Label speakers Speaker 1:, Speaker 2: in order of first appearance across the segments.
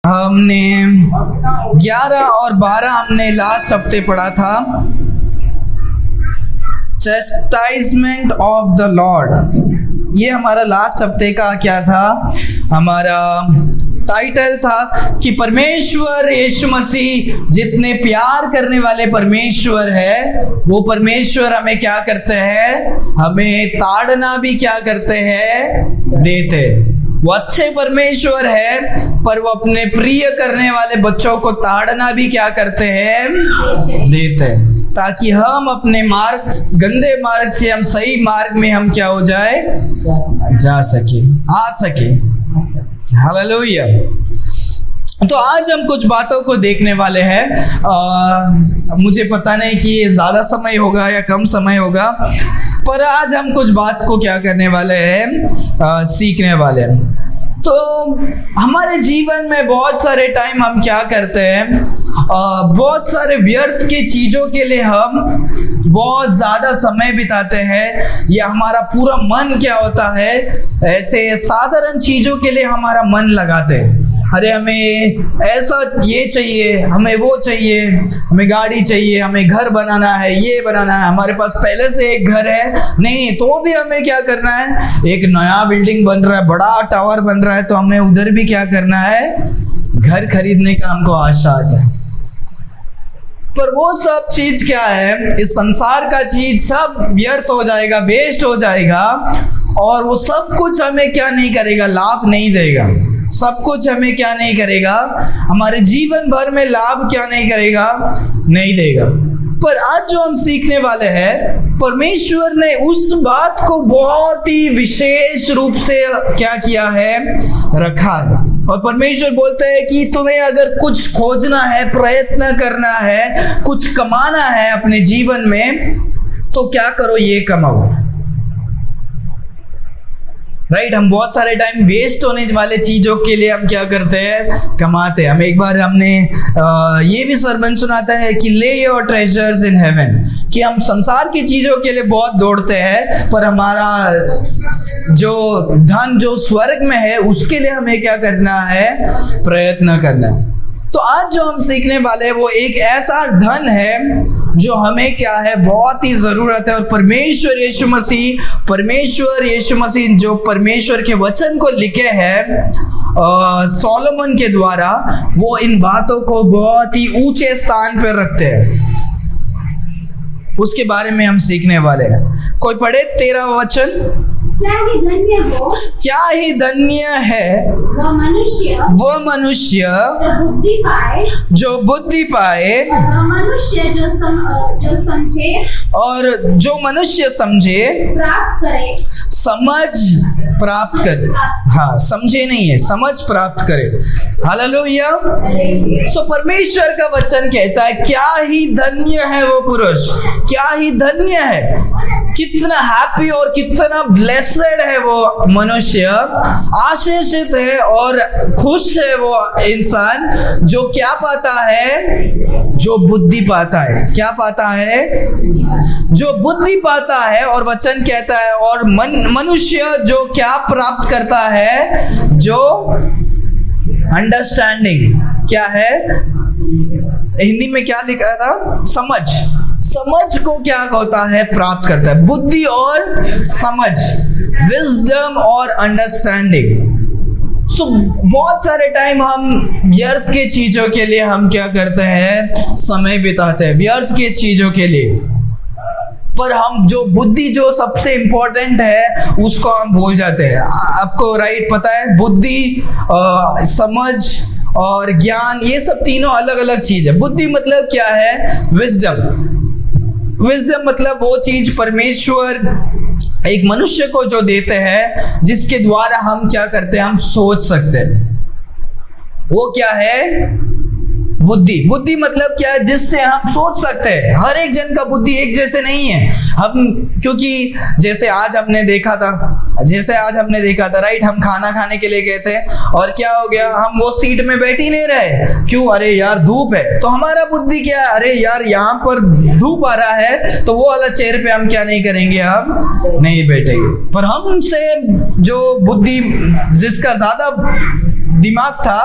Speaker 1: हमने 11 और 12 हमने लास्ट हफ्ते पढ़ा था, चैस्टाइजमेंट ऑफ द लॉर्ड। ये हमारा लास्ट हफ्ते का क्या था, हमारा टाइटल था कि परमेश्वर यीशु मसीह जितने प्यार करने वाले परमेश्वर है, वो परमेश्वर हमें क्या करते हैं, हमें ताड़ना भी क्या करते हैं, देते। वो अच्छे परमेश्वर है, पर वो अपने प्रिय करने वाले बच्चों को ताड़ना भी क्या करते हैं, देते हैं, ताकि हम अपने मार्ग, गंदे मार्ग से हम सही मार्ग में हम क्या हो जाए, जा सके, आ सके। हालेलुया। तो आज हम कुछ बातों को देखने वाले हैं। मुझे पता नहीं कि ये ज़्यादा समय होगा या कम समय होगा, पर आज हम कुछ बात को क्या करने वाले हैं, सीखने वाले हैं। तो हमारे जीवन में बहुत सारे टाइम हम क्या करते हैं, बहुत सारे व्यर्थ के चीज़ों के लिए हम बहुत ज़्यादा समय बिताते हैं, या हमारा पूरा मन क्या होता है, ऐसे साधारण चीज़ों के लिए हमारा मन लगाते हैं। अरे हमें ऐसा ये चाहिए, हमें वो चाहिए, हमें गाड़ी चाहिए, हमें घर बनाना है, ये बनाना है, हमारे पास पहले से एक घर है, नहीं तो भी हमें क्या करना है, एक नया बिल्डिंग बन रहा है, बड़ा टावर बन रहा है, तो हमें उधर भी क्या करना है, घर खरीदने का हमको आशा आता है। पर वो सब चीज क्या है, इस संसार का चीज सब व्यर्थ हो जाएगा, वेस्ट हो जाएगा, और वो सब कुछ हमें क्या नहीं करेगा, लाभ नहीं देगा। सब कुछ हमें क्या नहीं करेगा, हमारे जीवन भर में लाभ क्या नहीं करेगा, नहीं देगा। पर आज जो हम सीखने वाले हैं, परमेश्वर ने उस बात को बहुत ही विशेष रूप से क्या किया है, रखा है। और परमेश्वर बोलते हैं कि तुम्हें अगर कुछ खोजना है, प्रयत्न करना है, कुछ कमाना है अपने जीवन में, तो क्या करो, ये कमाओ। राइट, हम बहुत सारे टाइम वेस्ट होने वाले चीज़ों के लिए हम क्या करते हैं, कमाते हैं। हम एक बार हमने ये भी सरमन सुनाता है कि ले योर ट्रेजर्स इन हेवन, कि हम संसार की चीज़ों के लिए बहुत दौड़ते हैं, पर हमारा जो धन जो स्वर्ग में है उसके लिए हमें क्या करना है, प्रयत्न करना है। तो आज जो हम सीखने वाले हैं वो एक ऐसा धन है जो हमें क्या है, बहुत ही ज़रूरत है। और परमेश्वर यीशु मसीह जो परमेश्वर के वचन को लिखे हैं सोलोमन के द्वारा, वो इन बातों को बहुत ही ऊंचे स्थान पर रखते हैं। उसके बारे में हम सीखने वाले हैं। कोई पढ़े 13 वचन। क्या ही धन्य है
Speaker 2: वह मनुष्य
Speaker 1: जो बुद्धि पाए और जो मनुष्य समझे, समझ प्राप्त करे। हाँ, समझे नहीं है, समझ प्राप्त करे। हालेलुया। सो परमेश्वर का वचन कहता है, क्या ही धन्य है वो पुरुष, क्या ही धन्य है, कितना हैप्पी और कितना ब्लेस्ड है वो मनुष्य, आशीषित है और खुश है वो इंसान जो क्या पाता है, जो बुद्धि पाता है। क्या पाता है, जो बुद्धि पाता है। और वचन कहता है, और मनुष्य जो क्या प्राप्त करता है, जो अंडरस्टैंडिंग, क्या है, हिंदी में क्या लिखा था, समझ को क्या होता है, प्राप्त करता है। बुद्धि और समझ, विजडम और अंडरस्टैंडिंग। सो बहुत सारे टाइम हम व्यर्थ के चीजों के लिए हम क्या करते हैं, समय बिताते हैं व्यर्थ के चीजों के लिए, पर हम जो बुद्धि जो सबसे इम्पोर्टेंट है उसको हम भूल जाते हैं। आपको राइट पता है, बुद्धि, समझ और ज्ञान, ये सब तीनों अलग अलग चीज है। बुद्धि मतलब क्या है, विजडम मतलब वो चीज परमेश्वर एक मनुष्य को जो देते हैं, जिसके द्वारा हम क्या करते हैं, हम सोच सकते हैं। वो क्या है, बुद्धि मतलब क्या है, जिससे हम सोच सकते हैं। हर एक जन का बुद्धि एक जैसे नहीं है। हम क्योंकि जैसे आज हमने देखा था राइट, हम खाना खाने के लिए गए थे और क्या हो गया, हम वो सीट में बैठ ही नहीं रहे। क्यों, अरे यार धूप है। तो हमारा बुद्धि क्या है, अरे यार यहाँ पर धूप आ रहा है, तो वो वाला चेयर पे हम क्या नहीं करेंगे, हम नहीं बैठेंगे। पर हमसे जो बुद्धि, जिसका ज्यादा दिमाग था,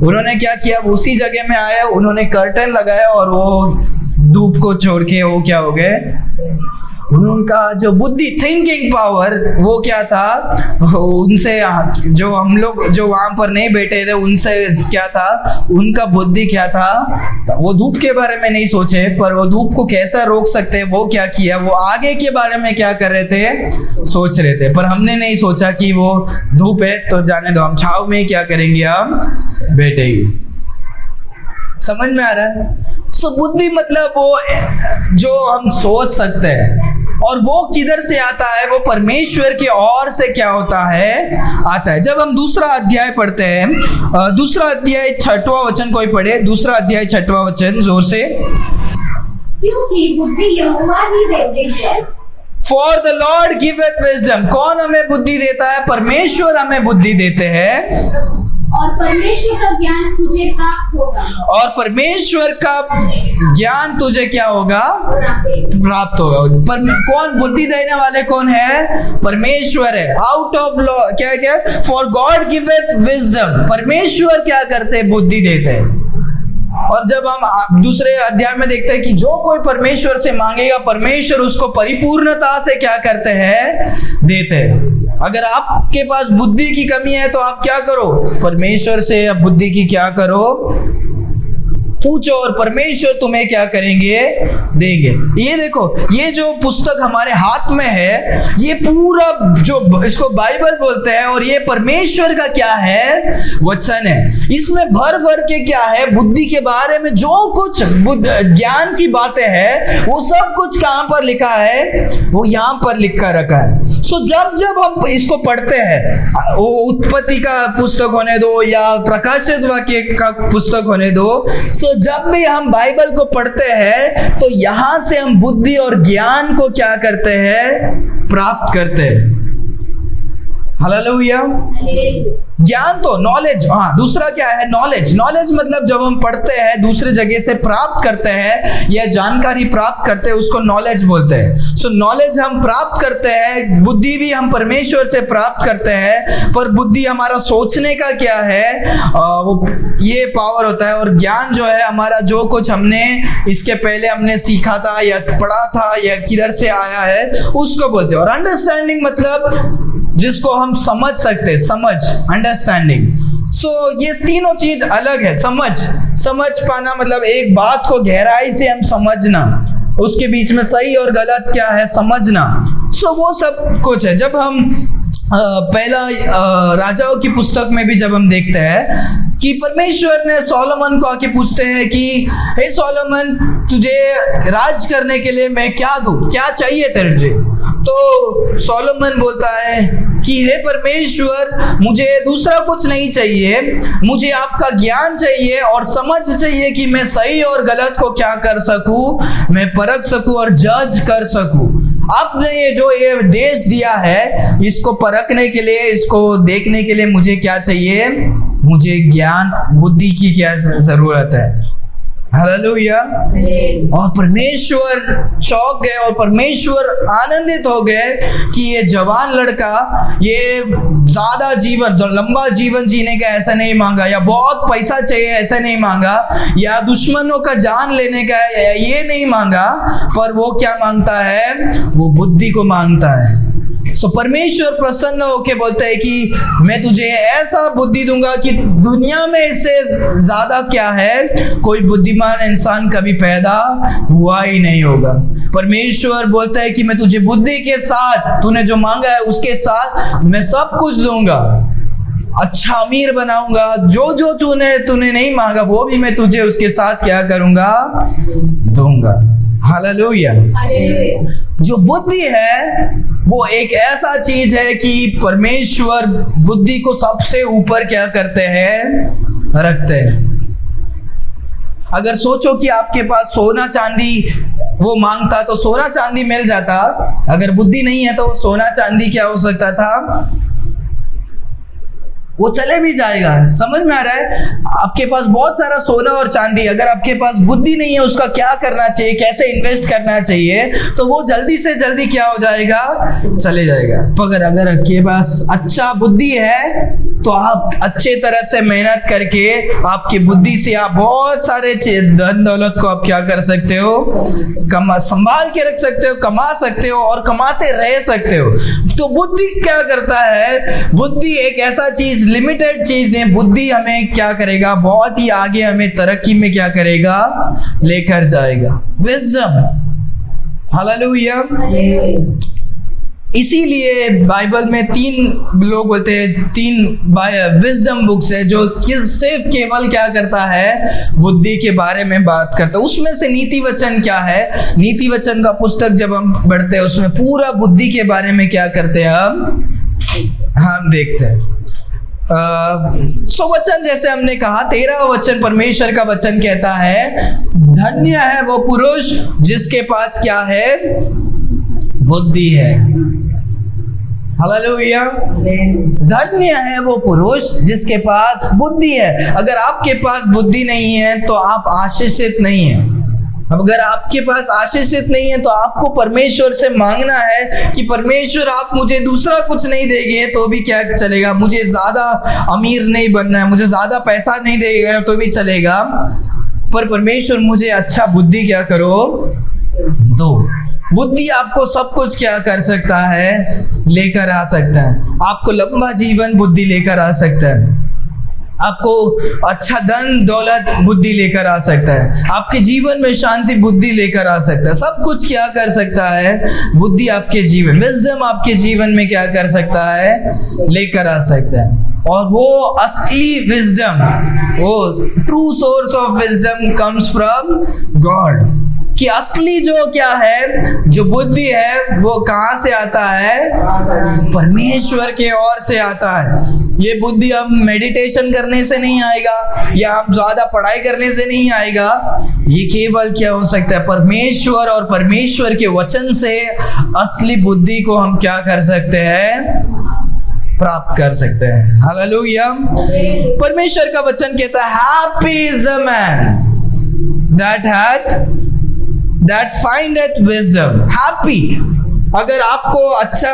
Speaker 1: उन्होंने क्या किया, उसी जगह में आया, उन्होंने कर्टन लगाया और वो धूप को छोड़ के वो क्या हो गए, उनका जो बुद्धि, थिंकिंग पावर, वो क्या था, उनसे जो हम लोग जो वहां पर नहीं बैठे थे उनसे क्या था, उनका बुद्धि क्या था, वो धूप के बारे में नहीं सोचे, पर वो धूप को कैसा रोक सकते हैं वो क्या किया, वो आगे के बारे में क्या कर रहे थे, सोच रहे थे। पर हमने नहीं सोचा कि वो धूप है तो जाने दो, हम छाव में ही क्या करेंगे, हम बैठेंगे। समझ में आ रहा है? सो बुद्धि मतलब वो जो हम सोच सकते हैं, और वो किधर से आता है, वो परमेश्वर की ओर से क्या होता है, आता है। जब हम दूसरा अध्याय पढ़ते हैं, दूसरा अध्याय 6वां वचन, कोई पढ़े दूसरा अध्याय 6वां वचन जोर से।
Speaker 2: क्योंकि बुद्धि यहोवा ही देते हैं।
Speaker 1: For the Lord giveth wisdom। कौन हमें बुद्धि देता है? परमेश्वर हमें बुद्धि देते हैं,
Speaker 2: और परमेश्वर का ज्ञान तुझे प्राप्त होगा।
Speaker 1: और परमेश्वर का ज्ञान तुझे क्या होगा, प्राप्त होगा। पर कौन बुद्धि देने वाले कौन है? परमेश्वर है। आउट ऑफ लॉ क्या क्या, फॉर गॉड गिवेथ विजडम। परमेश्वर क्या करते हैं, बुद्धि देते हैं। और जब हम दूसरे अध्याय में देखते हैं कि जो कोई परमेश्वर से मांगेगा, परमेश्वर उसको परिपूर्णता से क्या करते हैं, देते हैं। अगर आपके पास बुद्धि की कमी है तो आप क्या करो, परमेश्वर से बुद्धि की क्या करो, पूछो, और परमेश्वर तुम्हें क्या करेंगे, देंगे। ये देखो, ये जो पुस्तक हमारे हाथ में है, ये पूरा जो इसको बाइबल बोलते हैं, और ये परमेश्वर का क्या है, वचन है। इसमें भर भर के क्या है, बुद्धि के बारे में जो कुछ ज्ञान की बातें हैं, वो सब कुछ कहाँ पर लिखा है, वो यहाँ पर लिख कर रखा है। सो जब जब हम इसको पढ़ते हैं, वो उत्पत्ति का पुस्तक होने दो या प्रकाशित वाक्य का पुस्तक होने दो, सो जब भी हम बाइबल को पढ़ते हैं तो यहां से हम बुद्धि और ज्ञान को क्या करते हैं, प्राप्त करते हैं। हालेलुया। ज्ञान तो नॉलेज, हाँ, दूसरा क्या है, नॉलेज। नॉलेज मतलब जब हम पढ़ते हैं, दूसरे जगह से प्राप्त करते हैं या जानकारी प्राप्त करते हैं, उसको नॉलेज बोलते हैं। सो नॉलेज हम प्राप्त करते हैं, बुद्धि भी हम परमेश्वर से प्राप्त करते हैं, पर बुद्धि हमारा सोचने का क्या है, वो ये पावर होता है। और ज्ञान जो है हमारा, जो कुछ हमने इसके पहले हमने सीखा था या पढ़ा था या किधर से आया है, उसको बोलते हैं। और अंडरस्टैंडिंग मतलब जिसको हम समझ सकते, समझ, अंडरस्टैंडिंग। सो ये तीनों चीज अलग है। समझ पाना मतलब एक बात को गहराई से हम समझना, उसके बीच में सही और गलत क्या है, समझना। सो वो सब कुछ है। जब हम पहला राजाओं की पुस्तक में भी जब हम देखते हैं कि परमेश्वर ने सोलोमन को आके पूछते हैं कि हे सोलोमन, तुझे राज करने के लिए मैं क्या दूं, क्या चाहिए तुझे? तो सोलोमन बोलता है कि हे परमेश्वर, मुझे दूसरा कुछ नहीं चाहिए, मुझे आपका ज्ञान चाहिए और समझ चाहिए कि मैं सही और गलत को क्या कर सकूं, मैं परख सकूं और जज कर सकूं। आपने ये देश दिया है, इसको परखने के लिए, इसको देखने के लिए मुझे क्या चाहिए, मुझे ज्ञान, बुद्धि की क्या जरूरत है। हालेलुया। और परमेश्वर चौंक गए और परमेश्वर आनंदित हो गए कि ये जवान लड़का, ये ज्यादा जीवन, लंबा जीवन जीने का ऐसा नहीं मांगा, या बहुत पैसा चाहिए ऐसा नहीं मांगा, या दुश्मनों का जान लेने का ये नहीं मांगा, पर वो क्या मांगता है, वो बुद्धि को मांगता है। सो परमेश्वर प्रसन्न होके बोलते हैं कि मैं तुझे ऐसा बुद्धि दूंगा कि दुनिया में इससे ज्यादा क्या है, कोई बुद्धिमान इंसान कभी पैदा हुआ ही नहीं होगा। परमेश्वर बोलता है कि मैं तुझे बुद्धि के साथ, तूने जो मांगा है उसके साथ मैं सब कुछ दूंगा, अच्छा अमीर बनाऊंगा, जो जो तूने नहीं मांगा वो भी मैं तुझे उसके साथ क्या करूंगा, दूंगा। हालेलुया। जो बुद्धि है वो एक ऐसा चीज है कि परमेश्वर बुद्धि को सबसे ऊपर क्या करते हैं, रखते हैं। अगर सोचो कि आपके पास सोना चांदी वो मांगता तो सोना चांदी मिल जाता, अगर बुद्धि नहीं है तो सोना चांदी क्या हो सकता था, वो चले भी जाएगा। समझ में आ रहा है? आपके पास बहुत सारा सोना और चांदी, अगर आपके पास बुद्धि नहीं है उसका क्या करना चाहिए, कैसे इन्वेस्ट करना चाहिए, तो वो जल्दी से जल्दी क्या हो जाएगा, चले जाएगा। मगर अगर आपके पास अच्छा बुद्धि है तो आप अच्छे तरह से मेहनत करके आपकी बुद्धि से आप बहुत सारे धन दौलत को आप क्या कर सकते हो, संभाल के रख सकते हो, कमा सकते हो और कमाते रह सकते हो। तो बुद्धि क्या करता है, बुद्धि एक ऐसा चीज, लिमिटेड चीज नहीं, बुद्धि हमें क्या करेगा, बहुत ही आगे हमें तरक्की में क्या करेगा, लेकर जाएगा। Wisdom, hallelujah. इसीलिए बाइबल में 3 लोग बोलते हैं, 3 विजडम बुक्स है जो सिर्फ केवल क्या करता है, बुद्धि के बारे में बात करता है। उसमें से नीति वचन क्या है, नीति वचन का पुस्तक जब हम पढ़ते हैं उसमें पूरा बुद्धि के बारे में क्या करते हैं, हम देखते हैं। वचन जैसे हमने कहा, 13वां वचन परमेश्वर का वचन कहता है, धन्य है वो पुरुष जिसके पास क्या है, बुद्धि है। हालेलुया। धन्य है वो पुरुष जिसके पास बुद्धि है। अगर आपके पास बुद्धि नहीं है तो आप आशीषित नहीं है। अगर आपके पास आशीषित नहीं है तो आपको परमेश्वर से मांगना है कि परमेश्वर आप मुझे दूसरा कुछ नहीं देंगे तो भी क्या चलेगा, मुझे ज्यादा अमीर नहीं बनना है, मुझे ज्यादा पैसा नहीं देगा तो भी चलेगा, पर परमेश्वर मुझे अच्छा बुद्धि क्या करो, दो। बुद्धि आपको सब कुछ क्या कर सकता है, लेकर आ सकता है। आपको लंबा जीवन बुद्धि लेकर आ सकता है, आपको अच्छा धन दौलत बुद्धि लेकर आ सकता है, आपके जीवन में शांति बुद्धि लेकर आ सकता है। सब कुछ क्या कर सकता है, बुद्धि आपके जीवन, विजडम आपके जीवन में क्या कर सकता है, लेकर आ सकता है। और वो असली विजडम, वो true source of wisdom comes from God. कि असली जो क्या है, जो बुद्धि है वो कहाँ से आता है, परमेश्वर के ओर से आता है। ये बुद्धि हम मेडिटेशन करने से नहीं आएगा या हम ज्यादा पढ़ाई करने से नहीं आएगा, ये केवल क्या हो सकता है, परमेश्वर और परमेश्वर के वचन से असली बुद्धि को हम क्या कर सकते हैं, प्राप्त कर सकते हैं। हालेलुया। परमेश्वर का वचन कहता है, happy is the man that findeth wisdom। Happy, अगर आपको अच्छा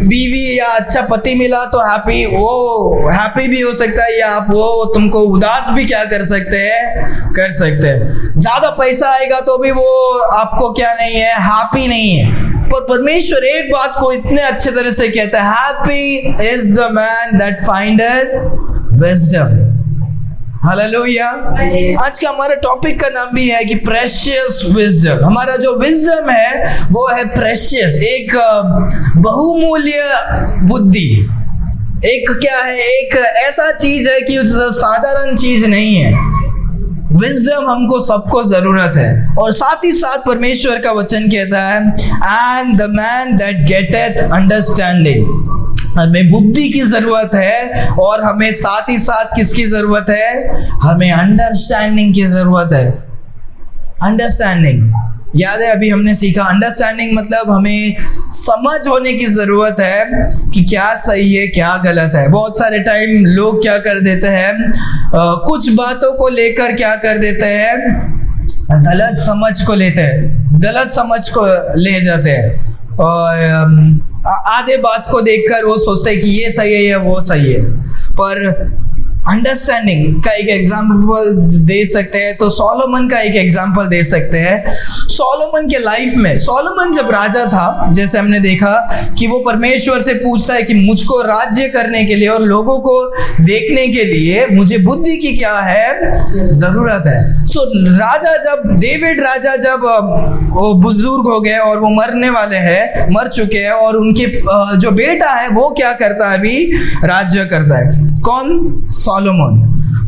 Speaker 1: बीवी या अच्छा पति मिला तो हैप्पी, वो हैप्पी भी हो सकता है या आप वो तुमको उदास भी क्या कर सकते हैं, कर सकते हैं। ज्यादा पैसा आएगा तो भी वो आपको क्या नहीं है, हैप्पी नहीं है। पर परमेश्वर एक बात को इतने अच्छे तरह से कहता है, happy is the man that findeth wisdom. Hallelujah. आज का हमारा टॉपिक का नाम भी है कि प्रेशियस विजडम। हमारा जो विजडम है वो है प्रेशियस, एक बहुमूल्य बुद्धि। एक क्या है, एक ऐसा चीज है कि साधारण चीज नहीं है। विजडम हमको सबको जरूरत है। और साथ ही साथ परमेश्वर का वचन कहता है, and the man that getteth understanding. हमें बुद्धि की जरूरत है और हमें साथ ही साथ किसकी जरूरत है, हमें अंडरस्टैंडिंग की जरूरत है। अंडरस्टैंडिंग, याद है अभी हमने सीखा, अंडरस्टैंडिंग मतलब हमें समझ होने की जरूरत है कि क्या सही है क्या गलत है। बहुत सारे टाइम लोग क्या कर देते हैं, कुछ बातों को लेकर क्या कर देते हैं, गलत समझ को लेते हैं, गलत समझ को ले जाते हैं और आधे बात को देखकर वो सोचते हैं कि ये सही है या वो सही है। पर अंडरस्टैंडिंग का एक एग्जाम्पल दे सकते हैं तो सोलोमन का एक एग्जाम्पल दे सकते हैं। सोलोमन के लाइफ में, सोलोमन जब राजा था, जैसे हमने देखा कि वो परमेश्वर से पूछता है कि मुझको राज्य करने के लिए और लोगों को देखने के लिए मुझे बुद्धि की क्या है, जरूरत है। सो राजा जब, डेविड राजा जब वो बुजुर्ग हो गए और वो मरने वाले हैं, मर चुके हैं, और उनके जो बेटा है वो क्या करता है, अभी राज्य करता है। कौन? सोलोमन।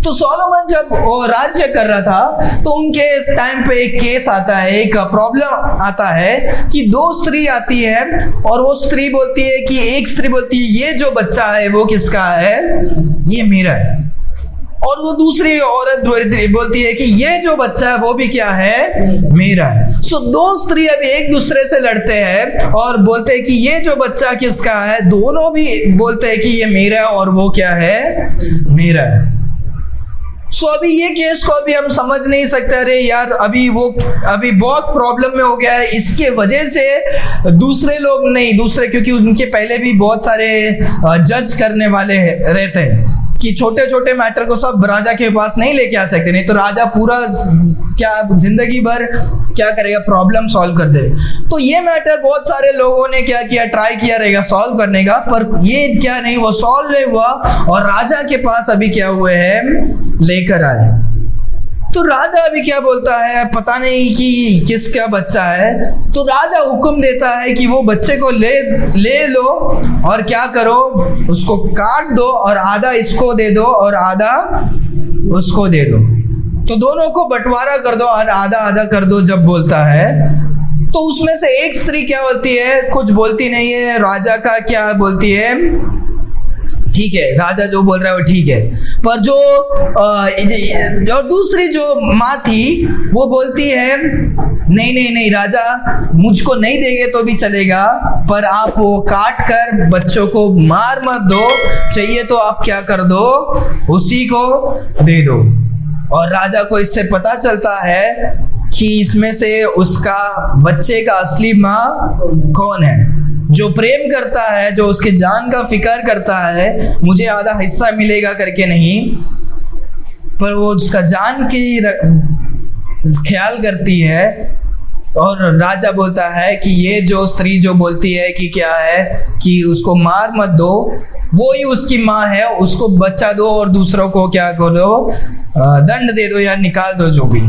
Speaker 1: तो सोलोमन जब वो राज्य कर रहा था तो उनके टाइम पे एक केस आता है, एक प्रॉब्लम आता है कि 2 स्त्री आती है और वो स्त्री बोलती है कि, एक स्त्री बोलती है ये जो बच्चा है वो किसका है, ये मेरा है। और वो दूसरी औरत बोलती है कि ये जो बच्चा है वो भी क्या है, मेरा है। सो 2 स्त्री अभी एक दूसरे से लड़ते हैं और बोलते हैं कि ये जो बच्चा किसका है, दोनों भी बोलते हैं कि ये मेरा है और वो क्या है, मेरा है। सो अभी ये केस को अभी हम समझ नहीं सकते, अरे यार अभी बहुत प्रॉब्लम में हो गया है, इसके वजह से दूसरे लोग नहीं, क्योंकि उनके पहले भी बहुत सारे जज करने वाले रहते हैं कि छोटे छोटे मैटर को सब राजा के पास नहीं लेके आ सकते, नहीं तो राजा पूरा क्या जिंदगी भर क्या करेगा, प्रॉब्लम सॉल्व कर दे। तो ये मैटर बहुत सारे लोगों ने क्या किया, ट्राई किया रहेगा सॉल्व करने का, पर ये क्या नहीं, वो सॉल्व नहीं हुआ और राजा के पास अभी क्या हुए हैं, लेकर आए। तो राजा अभी क्या बोलता है, पता नहीं कि किसका बच्चा है, तो राजा हुक्म देता है कि वो बच्चे को ले लो और क्या करो, उसको काट दो और आधा इसको दे दो और आधा उसको दे दो, तो दोनों को बंटवारा कर दो और आधा आधा कर दो जब बोलता है। तो उसमें से एक स्त्री क्या बोलती है, कुछ बोलती नहीं है, राजा का क्या बोलती है, ठीक है, राजा जो बोल रहा है वो ठीक है, पर जो दूसरी जो माँ थी वो बोलती है नहीं नहीं नहीं राजा, मुझको नहीं देंगे तो भी चलेगा, पर आप वो काट कर बच्चों को मार मत दो, चाहिए तो आप क्या कर दो, उसी को दे दो। और राजा को इससे पता चलता है कि इसमें से उसका बच्चे का असली माँ कौन है, जो प्रेम करता है, जो उसके जान का फिक्र करता है, मुझे आधा हिस्सा मिलेगा करके नहीं, पर वो उसका जान की ख्याल करती है। और राजा बोलता है कि ये जो स्त्री जो बोलती है कि क्या है कि उसको मार मत दो, वो ही उसकी माँ है, उसको बच्चा दो और दूसरों को क्या करो, दंड दे दो या निकाल दो जो भी।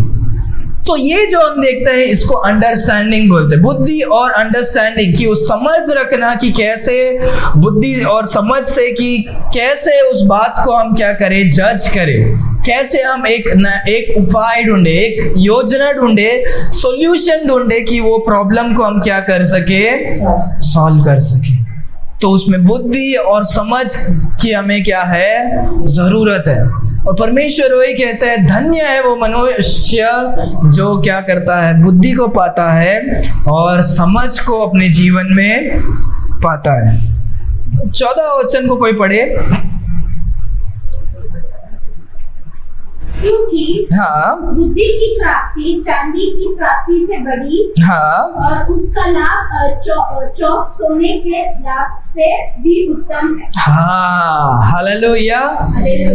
Speaker 1: तो ये जो हम देखते हैं इसको अंडरस्टैंडिंग बोलते हैं, बुद्धि और अंडरस्टैंडिंग की, उस समझ रखना कि कैसे बुद्धि और समझ से कि कैसे उस बात को हम क्या करें, जज करें, कैसे हम एक उपाय ढूंढे, एक योजना ढूंढे, सॉल्यूशन ढूंढे कि वो प्रॉब्लम को हम क्या कर सके, सॉल्व कर सके। तो उसमें बुद्धि और समझ की हमें क्या है, जरूरत है। और परमेश्वर वही कहता है, धन्य है वो मनुष्य जो क्या करता है, बुद्धि को पाता है और समझ को अपने जीवन में पाता है। 14 वचन को कोई पढ़े।
Speaker 2: क्योंकि
Speaker 1: हाँ,
Speaker 2: बुद्धि की प्राप्ति चांदी की प्राप्ति से बड़ी,
Speaker 1: हाँ,
Speaker 2: और उसका लाभ चौक सोने के लाभ से भी उत्तम है।
Speaker 1: हाँ, हालेलुया।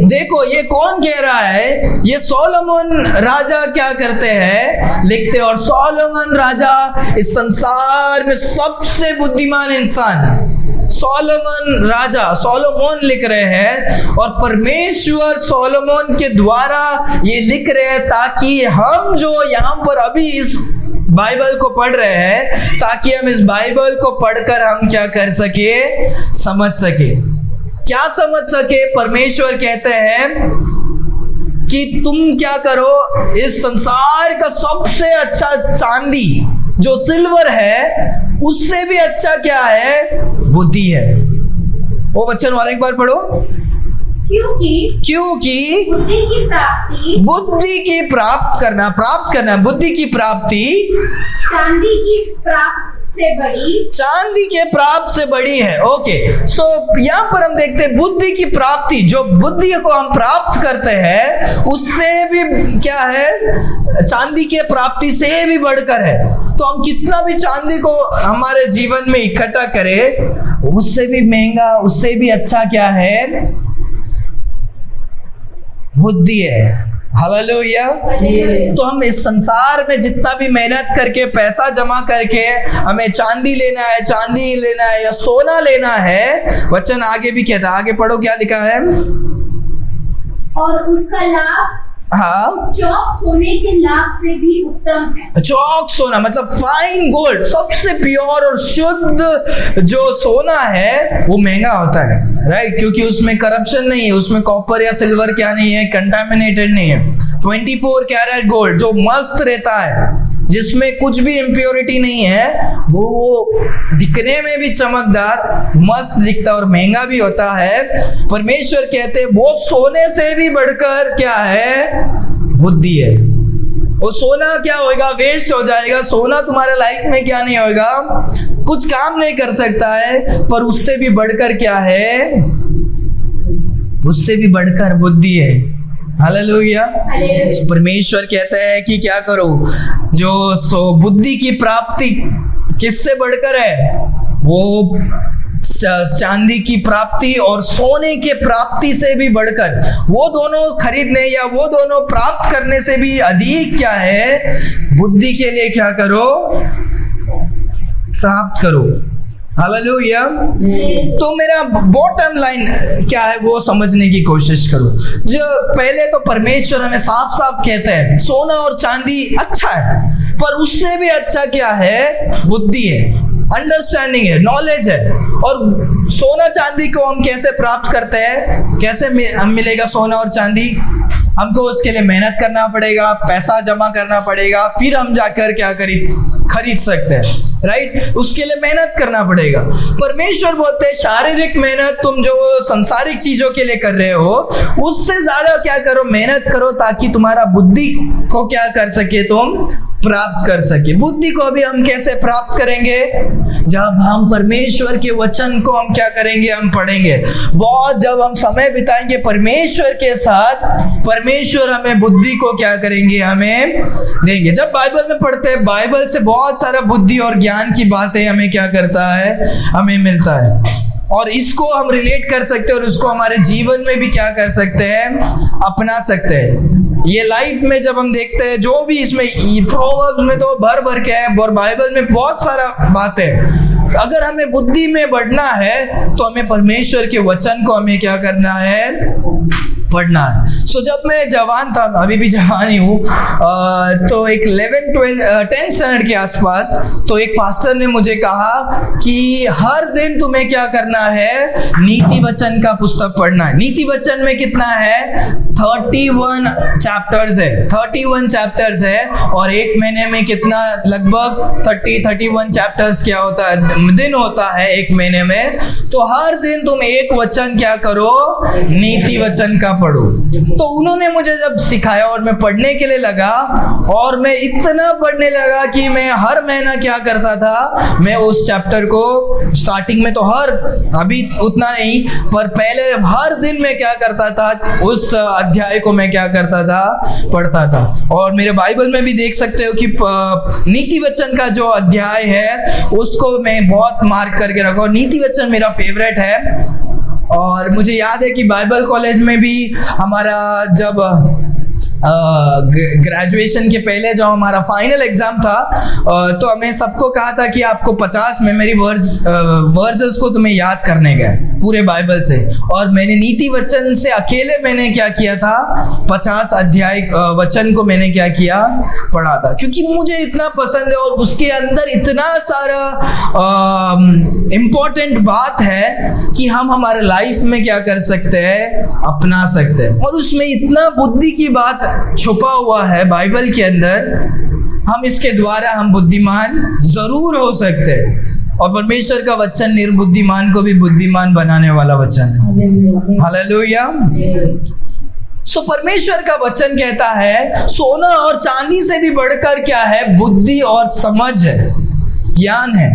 Speaker 1: देखो ये कौन कह रहा है, ये सोलोमन राजा क्या करते हैं, लिखते, और सोलोमन राजा इस संसार में सबसे बुद्धिमान इंसान, सोलोमन राजा, सोलोमन लिख रहे हैं, और परमेश्वर सोलोमन के द्वारा ये लिख रहे हैं ताकि हम जो यहाँ पर अभी इस बाइबल को पढ़ रहे हैं, ताकि हम इस बाइबल को पढ़कर हम क्या कर सके, समझ सके। क्या समझ सके, परमेश्वर कहते हैं कि तुम क्या करो, इस संसार का सबसे अच्छा चांदी जो सिल्वर है, उससे भी अच्छा क्या है, बुद्धि है। वो वचन और एक बार पढ़ो। क्योंकि बुद्धि की प्राप्त करना, बुद्धि की प्राप्ति
Speaker 2: चांदी की प्राप्त
Speaker 1: चांदी के प्राप्त से बड़ी है। ओके, सो यहाँ पर हम देखते हैं बुद्धि की प्राप्ति, जो बुद्धि को हम प्राप्त करते हैं उससे भी क्या है, चांदी के प्राप्ति से भी बढ़कर है। तो हम कितना भी चांदी को हमारे जीवन में इकट्ठा करें, उससे भी महंगा, उससे भी अच्छा क्या है, बुद्धि है। हालेलुया। तो हम इस संसार में जितना भी मेहनत करके पैसा जमा करके हमें चांदी लेना है या सोना लेना है, वचन आगे भी कहता है, आगे पढ़ो क्या लिखा है,
Speaker 2: और उसका लाभ
Speaker 1: हाँ,
Speaker 2: चौक सोने के लाभ से भी उत्तम है।
Speaker 1: चौक सोना मतलब फाइन गोल्ड, सबसे प्योर और शुद्ध जो सोना है वो महंगा होता है, राइट, क्योंकि उसमें करप्शन नहीं है, उसमें कॉपर या सिल्वर क्या नहीं है, कंटामिनेटेड नहीं है। 24 कैरेट गोल्ड जो मस्त रहता है, जिसमें कुछ भी इम्प्योरिटी नहीं है, वो दिखने में भी चमकदार मस्त दिखता है और महंगा भी होता है। परमेश्वर कहते हैं वो सोने से भी बढ़कर क्या है, बुद्धि है। वो सोना क्या होगा, वेस्ट हो जाएगा। सोना तुम्हारे लाइफ में क्या नहीं होगा, कुछ काम नहीं कर सकता है, पर उससे भी बढ़कर क्या है, उससे भी बढ़कर बुद्धि है। हालेलुया। परमेश्वर कहते हैं कि क्या करो, जो बुद्धि की प्राप्ति किससे बढ़कर है, वो चांदी की प्राप्ति और सोने के प्राप्ति से भी बढ़कर, वो दोनों खरीदने या वो दोनों प्राप्त करने से भी अधिक क्या है, बुद्धि के लिए क्या करो, प्राप्त करो। हालेलुया। तो मेरा बॉटम लाइन क्या है वो समझने की कोशिश करो। जो पहले तो परमेश्वर हमें साफ साफ कहते हैं सोना और चांदी अच्छा है, पर उससे भी अच्छा क्या है, बुद्धि है, अंडरस्टैंडिंग है, नॉलेज है। और सोना चांदी को हम कैसे प्राप्त करते हैं, कैसे हम मिलेगा सोना और चांदी, हमको उसके लिए मेहनत करना पड़ेगा, पैसा जमा करना पड़ेगा, फिर हम जाकर क्या खरीद सकते हैं, राइट। उसके लिए मेहनत करना पड़ेगा। परमेश्वर बोलते हैं शारीरिक मेहनत तुम जो संसारिक चीजों के लिए कर रहे हो, उससे ज्यादा क्या करो, मेहनत करो, ताकि तुम्हारा बुद्धि को क्या कर सके, तुम प्राप्त कर सके। बुद्धि को अभी हम कैसे प्राप्त करेंगे, जब हम परमेश्वर के वचन को हम क्या करेंगे, हम पढ़ेंगे बहुत, जब हम समय बिताएंगे परमेश्वर के साथ, परमेश्वर हमें बुद्धि को क्या करेंगे, हमें देंगे। जब बाइबल में पढ़ते हैं, बाइबल से बहुत सारा बुद्धि और ज्ञान की बातें हमें क्या करता है, हमें मिलता है, और इसको हम रिलेट कर सकते हैं और उसको हमारे जीवन में भी क्या कर सकते हैं, अपना सकते हैं। ये लाइफ में जब हम देखते हैं, जो भी इसमें प्रोवर्ब्स में तो भर भर के है और बाइबल में बहुत सारा बात है। अगर हमें बुद्धि में बढ़ना है तो हमें परमेश्वर के वचन को हमें क्या करना है, पढ़ना है। सो जब मैं जवान था, अभी भी जवान ही हूँ, तो एक 10 स्टैंडर्ड के आसपास, तो एक पास्टर ने मुझे कहा कि हर दिन तुम्हें क्या करना है, नीति वचन का पुस्तक पढ़ना है। नीति वचन में कितना है, 31 चैप्टर्स है, 31 चैप्टर्स है, और एक महीने में कितना, लगभग 31 चैप्टर्स क्या होता है, दिन होता है एक महीने में। तो हर दिन तुम एक वचन क्या करो, नीति वचन का पढ़ो। तो उन्होंने मुझे जब सिखाया और मैं पढ़ने के लिए लगा, और मैं इतना पढ़ने लगा कि मैं हर महीना क्या करता था, मैं उस चैप्टर को स्टार्टिंग में तो अभी उतना नहीं, पर पहले हर दिन मैं क्या करता था, उस अध्याय को मैं क्या करता था, पढ़ता था। और मेरे बाइबल में भी देख सकते हो कि नीति वचन का जो अध्याय है उसको मैं बहुत मार्क करके रखा, और नीति वचन मेरा फेवरेट है। और मुझे याद है कि बाइबल कॉलेज में भी हमारा जब ग्रेजुएशन के पहले जो हमारा फाइनल एग्जाम था, तो हमें सबको कहा था कि आपको 50 मेमोरी वर्सेस को तुम्हें याद करने गए पूरे बाइबल से। और मैंने नीति वचन से अकेले मैंने क्या किया था, 50 अध्याय वचन को मैंने क्या किया, पढ़ा था, क्योंकि मुझे इतना पसंद है और उसके अंदर इतना सारा इम्पोर्टेंट बात है कि हम हमारे लाइफ में क्या कर सकते हैं, अपना सकते हैं। और उसमें इतना बुद्धि की बात छुपा हुआ है बाइबल के अंदर, हम इसके द्वारा हम बुद्धिमान जरूर हो सकते हैं। और परमेश्वर का वचन निर्बुद्धिमान को भी बुद्धिमान बनाने वाला वचन है। हालेलुया। सो परमेश्वर का वचन कहता है सोना और चांदी से भी बढ़कर क्या है, बुद्धि और समझ है, ज्ञान है।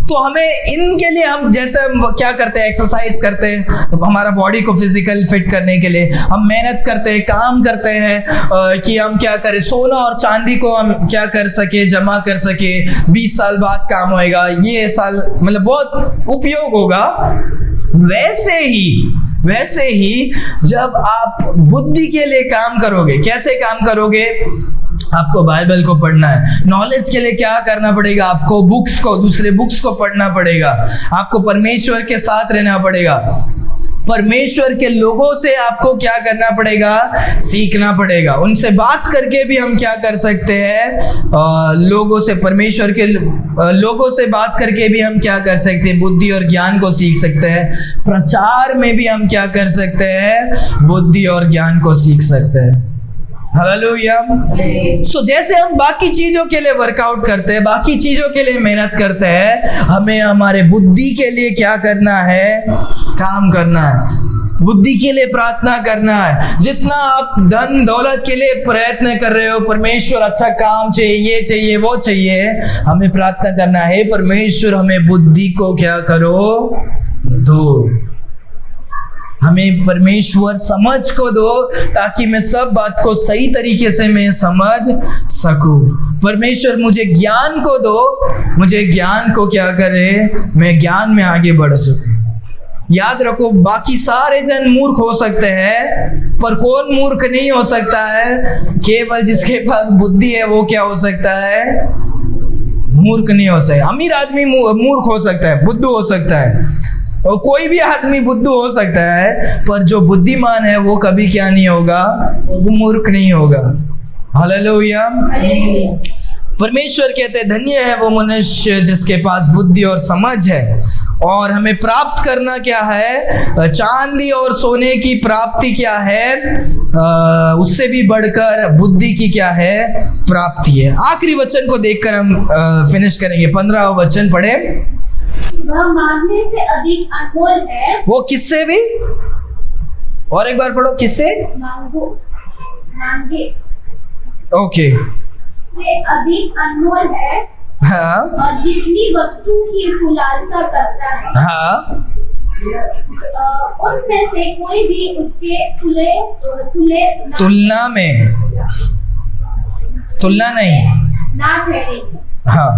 Speaker 1: तो हमें इनके लिए हम जैसे हम क्या करते हैं, एक्सरसाइज करते हैं हमारा बॉडी को फिजिकल फिट करने के लिए, हम मेहनत करते हैं, काम करते हैं कि हम क्या करें, सोना और चांदी को हम क्या कर सके, जमा कर सके, 20 साल बाद काम होएगा, ये साल मतलब बहुत उपयोग होगा। वैसे ही जब आप बुद्धि के लिए काम करोगे, कैसे काम करोगे, आपको बाइबल को पढ़ना है। नॉलेज के लिए क्या करना पड़ेगा, आपको दूसरे बुक्स को पढ़ना पड़ेगा, आपको परमेश्वर के साथ रहना पड़ेगा, परमेश्वर के लोगों से आपको क्या करना पड़ेगा, सीखना पड़ेगा। उनसे बात करके भी हम क्या कर सकते हैं, लोगों से, परमेश्वर के लोगों से बात करके भी हम क्या कर सकते हैं, बुद्धि और ज्ञान को सीख सकते हैं। प्रचार में भी हम क्या कर सकते हैं, बुद्धि और ज्ञान को सीख सकते हैं। हालेलुया। सो जैसे हम बाकी चीजों के लिए वर्कआउट करते हैं, बाकी चीजों के लिए मेहनत करते हैं, हमें हमारे बुद्धि के लिए क्या करना है, काम करना है, बुद्धि के लिए प्रार्थना करना है। जितना आप धन दौलत के लिए प्रयत्न कर रहे हो, परमेश्वर अच्छा काम चाहिए, ये चाहिए, वो चाहिए, हमें प्रार्थना करना है, परमेश्वर हमें बुद्धि को क्या करो, दो। हमें परमेश्वर समझ को दो ताकि मैं सब बात को सही तरीके से मैं समझ सकूं। परमेश्वर मुझे ज्ञान को दो, मुझे ज्ञान को क्या करे, मैं ज्ञान में आगे बढ़ सकूं। याद रखो, बाकी सारे जन मूर्ख हो सकते हैं पर कौन मूर्ख नहीं हो सकता है? केवल जिसके पास बुद्धि है वो क्या हो सकता है? मूर्ख नहीं हो सकता। अमीर आदमी मूर्ख हो सकता है, बुद्धू हो सकता है, और कोई भी आदमी बुद्धू हो सकता है, पर जो बुद्धिमान है वो कभी क्या नहीं होगा? वो मूर्ख नहीं होगा। हालेलुया। परमेश्वर कहते हैं धन्य है वो मनुष्य जिसके पास बुद्धि और समझ है। और हमें प्राप्त करना क्या है? चांदी और सोने की प्राप्ति क्या है? उससे भी बढ़कर बुद्धि की क्या है? प्राप्ति है। आखिरी वचन को देखकर हम फिनिश करेंगे। 15वां वचन पढ़े।
Speaker 2: वह मांगने से अधिक अनमोल है।
Speaker 1: वो किससे भी? और एक बार पढ़ो, किससे?
Speaker 2: मांगे
Speaker 1: ओके।
Speaker 2: से अधिक अनमोल है।
Speaker 1: हाँ।
Speaker 2: और जितनी वस्तु की लालसा करता है,
Speaker 1: हाँ।
Speaker 2: उनमें से कोई भी उसके
Speaker 1: तुलना नहीं
Speaker 2: ना ठहरेगी।
Speaker 1: हाँ।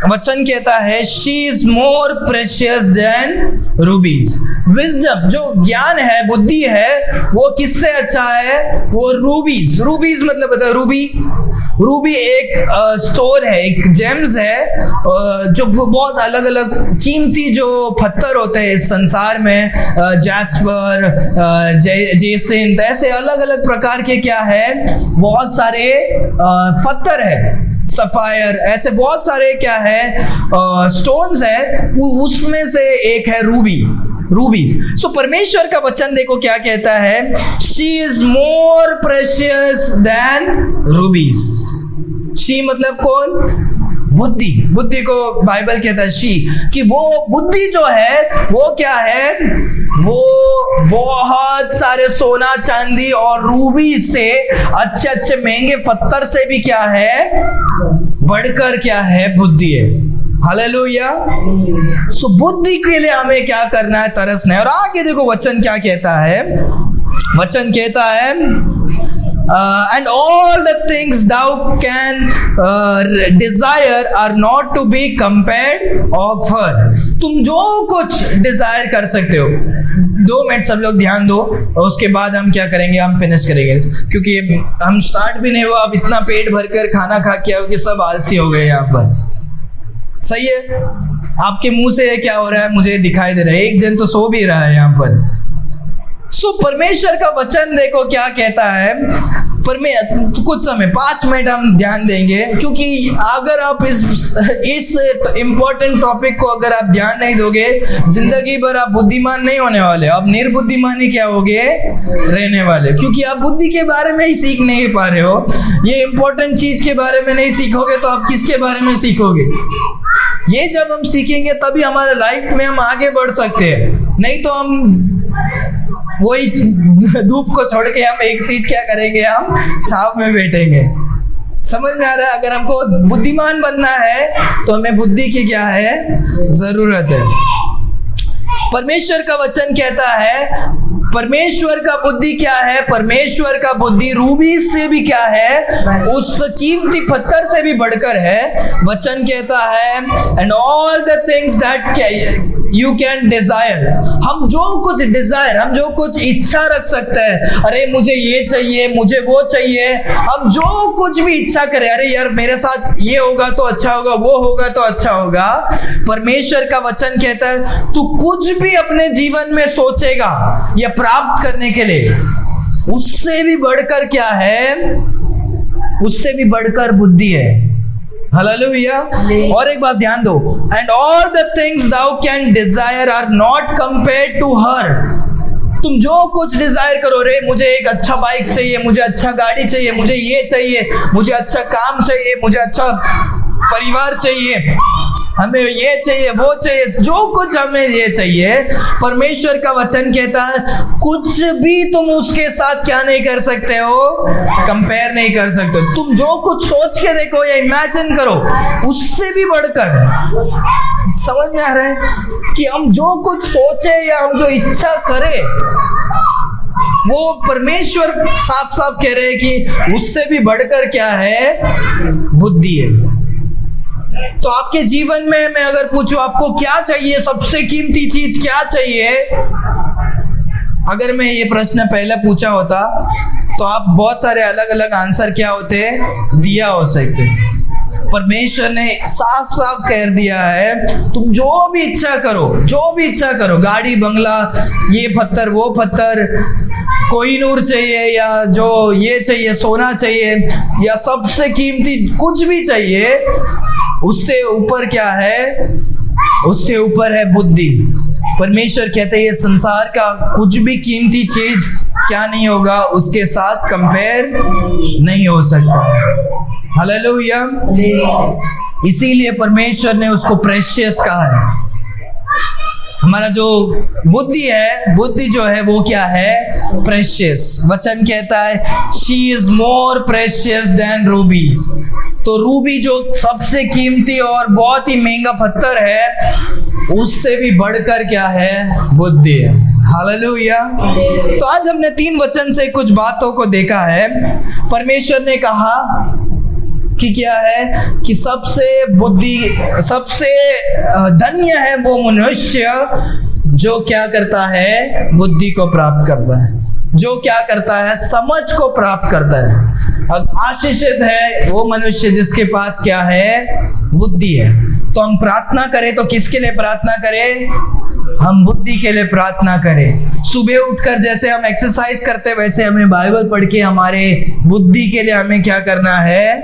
Speaker 1: वचन कहता है she is more precious than rubies. Wisdom, जो ज्ञान है, बुद्धि है, वो किससे अच्छा है? वो रूबीज। रूबीज मतलब बता, रूबी एक स्टोन है, एक जेम्स है, जो बहुत अलग अलग कीमती जो पत्थर होते हैं इस संसार में, जैस्पर, जेसिंथ, ऐसे अलग अलग प्रकार के क्या है, बहुत सारे पत्थर है, सफायर, ऐसे बहुत सारे क्या है स्टोन्स है, उसमें से एक है रूबी। सो परमेश्वर का वचन देखो क्या कहता है, she is more precious than rubies. She मतलब कौन? बुद्धि को बाइबल कहता है शी, कि वो बुद्धि जो है वो क्या है? वो बहुत सारे सोना चांदी और रूबी से, अच्छे अच्छे महंगे पत्थर से भी क्या है? बढ़कर क्या है? बुद्धि है। हालेलुया। सो बुद्धि के लिए हमें क्या करना है? तरसना है। और आगे देखो वचन क्या कहता है। वचन कहता है and all the things thou can desire are not to be compared of her। तुम जो कुछ डिजायर कर सकते हो, 2 मिनट सब लोग ध्यान दो, और उसके बाद हम क्या करेंगे? हम फिनिश करेंगे, क्योंकि हम स्टार्ट भी नहीं हुआ, अब इतना पेट भरकर खाना खा के आओ कि सब आलसी हो गए यहाँ पर। सही है? आपके मुंह से क्या हो रहा है मुझे दिखाई दे रहा है, एक जन तो सो भी रहा है यहाँ पर। सो परमेश्वर का वचन देखो क्या कहता है। कुछ समय 5 मिनट हम ध्यान देंगे, क्योंकि अगर आप इस इम्पोर्टेंट टॉपिक को अगर आप ध्यान नहीं दोगे, जिंदगी भर आप बुद्धिमान नहीं होने वाले, आप निर्बुद्धिमानी क्या होगे? रहने वाले, क्योंकि आप बुद्धि के बारे में ही सीख नहीं पा रहे हो। ये इम्पोर्टेंट चीज के बारे में नहीं सीखोगे तो आप किसके बारे में सीखोगे? ये जब हम सीखेंगे तभी हमारे लाइफ में हम आगे बढ़ सकते हैं, नहीं तो हम वही धूप को छोड़ के हम एक सीट क्या करेंगे? हम छाव में बैठेंगे। समझ में आ रहा है? अगर हमको बुद्धिमान बनना है तो हमें बुद्धि की क्या है? जरूरत है। परमेश्वर का वचन कहता है, परमेश्वर का बुद्धि क्या है? परमेश्वर का बुद्धि रूबी से भी क्या है? उस कीमती पत्थर से भी बढ़कर है। वचन कहता है and all the things that you can desire. हम जो कुछ डिजायर, हम जो कुछ इच्छा रख सकते हैं, अरे मुझे ये चाहिए, मुझे वो चाहिए, हम जो कुछ भी इच्छा करें, अरे यार मेरे साथ ये होगा तो अच्छा होगा, वो होगा तो अच्छा होगा, परमेश्वर का वचन कहता है तू कुछ भी अपने जीवन में सोचेगा या प्राप्त करने के लिए, उससे भी बढ़कर क्या है? उससे भी बढ़कर बुद्धि है। हालेलुया। और एक बात ध्यान दो, and all the things thou can desire are not compared to her. तुम जो कुछ डिजायर करो, रे मुझे एक अच्छा बाइक चाहिए, मुझे अच्छा गाड़ी चाहिए, मुझे ये चाहिए, मुझे अच्छा काम चाहिए, मुझे अच्छा परिवार चाहिए, हमें ये चाहिए, वो चाहिए, जो कुछ हमें ये चाहिए, परमेश्वर का वचन कहता है कुछ भी तुम उसके साथ क्या नहीं कर सकते हो, कंपेयर नहीं कर सकते। तुम जो कुछ सोच के देखो या इमेजिन करो, उससे भी बढ़कर, समझ में आ रहा है कि हम जो कुछ सोचे या हम जो इच्छा करें, वो परमेश्वर साफ साफ कह रहे हैं कि उससे भी बढ़कर क्या है, बुद्धि है। तो आपके जीवन में मैं अगर पूछूं आपको क्या चाहिए, सबसे कीमती चीज क्या चाहिए, अगर मैं ये प्रश्न पहले पूछा होता तो आप बहुत सारे अलग अलग आंसर क्या होते दिया हो सकते। परमेश्वर ने साफ साफ कह दिया है तुम जो भी इच्छा करो, जो भी इच्छा करो, गाड़ी बंगला, ये पत्थर वो पत्थर, कोहिनूर चाहिए या जो ये चाहिए, सोना चाहिए या सबसे कीमती कुछ भी चाहिए, उससे ऊपर क्या है, उससे ऊपर है बुद्धि। परमेश्वर कहते हैं ये संसार का कुछ भी कीमती चीज क्या नहीं होगा, उसके साथ कंपेयर नहीं हो सकता। हालेलुया। इसीलिए परमेश्वर ने उसको प्रेशियस कहा है। हमारा जो बुद्धि है, बुद्धि जो है वो क्या है, प्रेशियस। वचन कहता है she is more precious than rubies. तो रूबी जो सबसे कीमती और बहुत ही महंगा पत्थर है, उससे भी बढ़कर क्या है, बुद्धि है। हालेलुया। तो आज हमने 3 वचन से कुछ बातों को देखा है। परमेश्वर ने कहा कि क्या है कि सबसे धन्य है वो मनुष्य जो क्या करता है, बुद्धि को प्राप्त करता है, जो क्या करता है, समझ को प्राप्त करता है। आशीषित है वो मनुष्य जिसके पास क्या है, बुद्धि है। तो हम प्रार्थना करें तो किसके लिए प्रार्थना करें, हम बुद्धि के लिए प्रार्थना करें। सुबह उठकर जैसे हम एक्सरसाइज करते हैं, वैसे हमें बाइबल पढ़ के हमारे बुद्धि के लिए हमें क्या करना है,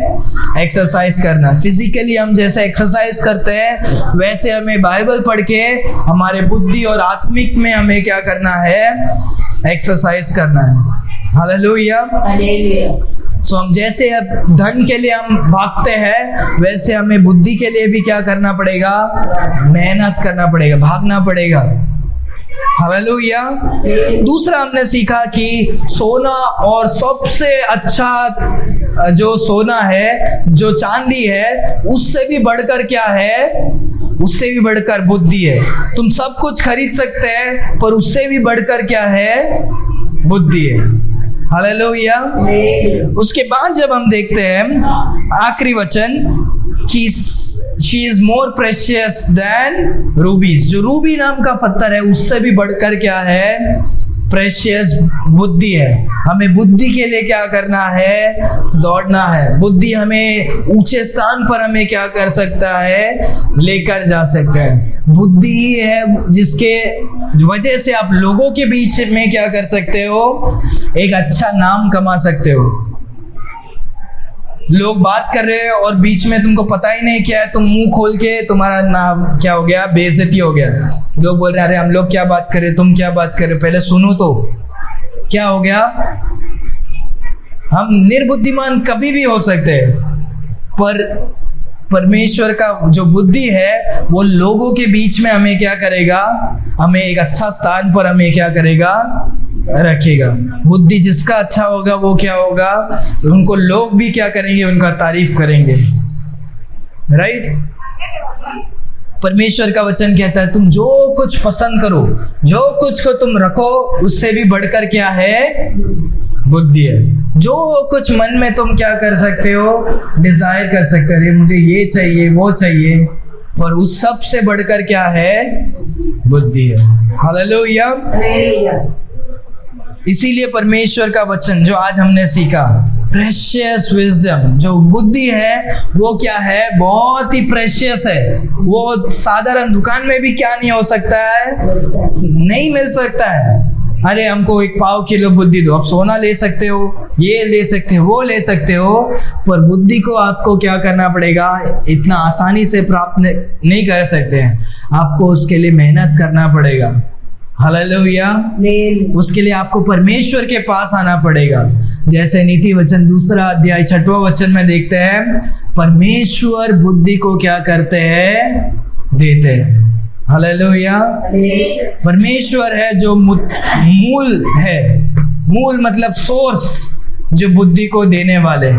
Speaker 1: एक्सरसाइज करना। फिजिकली हम जैसे एक्सरसाइज करते हैं, वैसे हमें बाइबल पढ़ के हमारे बुद्धि और आत्मिक में हमें क्या करना है, एक्सरसाइज करना है। हालेलुया। सो हम जैसे अब धन के लिए हम भागते हैं, वैसे हमें बुद्धि के लिए भी क्या करना पड़ेगा, मेहनत करना पड़ेगा, भागना पड़ेगा। हालेलुया। दूसरा हमने सीखा कि सोना और सबसे अच्छा जो सोना है, जो चांदी है, उससे भी बढ़कर क्या है, उससे भी बढ़कर बुद्धि है। तुम सब कुछ खरीद सकते हैं, पर उससे भी बढ़कर क्या है, बुद्धि है। हालेलुया। उसके बाद जब हम देखते हैं आखिरी वचन कि she is more precious than rubies, जो रूबी नाम का पत्थर है उससे भी बढ़कर क्या है, प्रेशियस बुद्धि है। हमें बुद्धि के लिए क्या करना है, दौड़ना है। बुद्धि हमें ऊंचे स्थान पर हमें क्या कर सकता है, लेकर जा सकता है। बुद्धि ही है जिसके वजह से आप लोगों के बीच में क्या कर सकते हो, एक अच्छा नाम कमा सकते हो। लोग बात कर रहे हैं और बीच में तुमको पता ही नहीं क्या है, तुम मुंह खोल के तुम्हारा नाम क्या हो गया, बेइज्जती हो गया। लोग बोल रहे हैं अरे हम लोग क्या बात कर रहे, तुम क्या बात कर रहे, पहले सुनो तो क्या हो गया। हम निर्बुद्धिमान कभी भी हो सकते हैं, पर परमेश्वर का जो बुद्धि है वो लोगों के बीच में हमें क्या करेगा, हमें एक अच्छा स्थान पर हमें क्या करेगा, रखेगा। बुद्धि जिसका अच्छा होगा वो क्या होगा, उनको लोग भी क्या करेंगे, उनका तारीफ करेंगे। राइट। परमेश्वर का वचन कहता है तुम जो कुछ पसंद करो, जो कुछ को तुम रखो, उससे भी बढ़कर क्या है, बुद्धि है। जो कुछ मन में तुम क्या कर सकते हो, डिजायर कर सकते हो, मुझे ये चाहिए वो चाहिए, पर उस सब से बढ़कर क्या है, बुद्धि है। हालेलुया। इसीलिए परमेश्वर का वचन जो आज हमने सीखा, प्रेशियस विजडम, जो बुद्धि है वो क्या है, बहुत ही प्रेशियस है। वो साधारण दुकान में भी क्या नहीं हो सकता है, नहीं मिल सकता है। अरे हमको 1 पाव किलो बुद्धि दो, आप सोना ले सकते हो, ये ले सकते हो, वो ले सकते हो, पर बुद्धि को आपको क्या करना पड़ेगा, इतना आसानी से प्राप्त नहीं कर सकते हैं। आपको उसके लिए मेहनत करना पड़ेगा। हालेलुया। उसके लिए आपको परमेश्वर के पास आना पड़ेगा। जैसे नीति वचन 2 अध्याय 6वां वचन में देखते हैं, परमेश्वर बुद्धि को क्या करते हैं, देते हैं। हालेलुया। परमेश्वर है जो मूल है, मूल मतलब सोर्स, जो बुद्धि को देने वाले।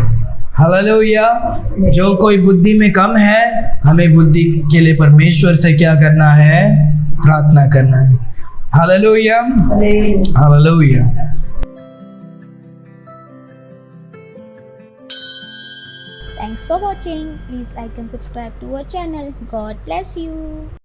Speaker 1: हालेलुया। जो कोई बुद्धि में कम है, हमें बुद्धि के लिए परमेश्वर से क्या करना है? प्रार्थना करना है। Hallelujah, hallelujah.
Speaker 3: Thanks for watching. Please like and subscribe to our channel. God bless you.